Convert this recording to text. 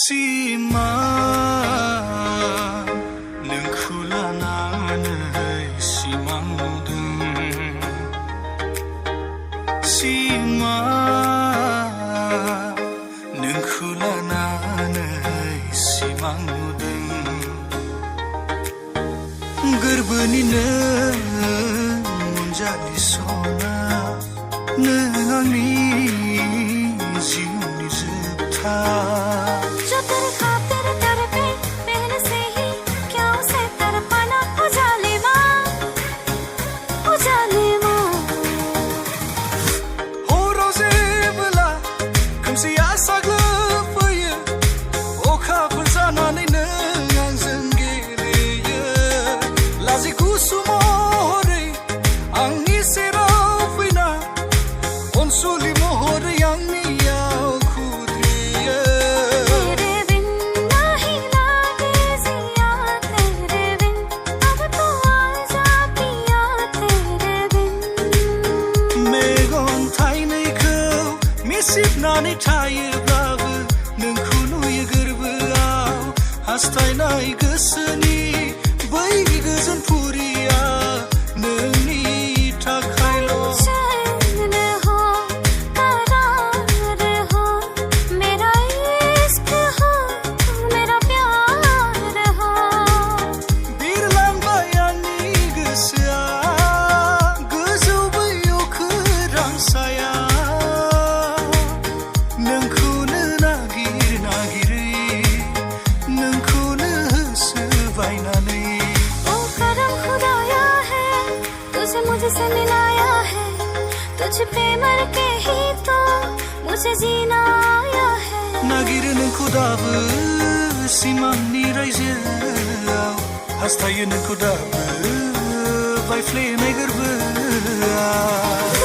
Sima nengkulananai simangudeng Sima nengkulananai simangudeng Gerbunina menjadi sona nengani jiwni zebta Sipnani tayoब्लाबो नोंखौ नुयो गोरबोआव हास्थायनाय गोसोनि बै गोजोन फुरिया नोंनि थाखायल' बिरलांबाय आंनि गोसोआ गोजौ बै अख्रां साया मुझसे मिलाया है तुझ पे मर के ही तो मुझे जीना आया है नागिरो नोंखौ दाबो सिमांनि रायजोआव हास्थायो नोंखौ दाबो बायफ्लेनाय गोरबोआव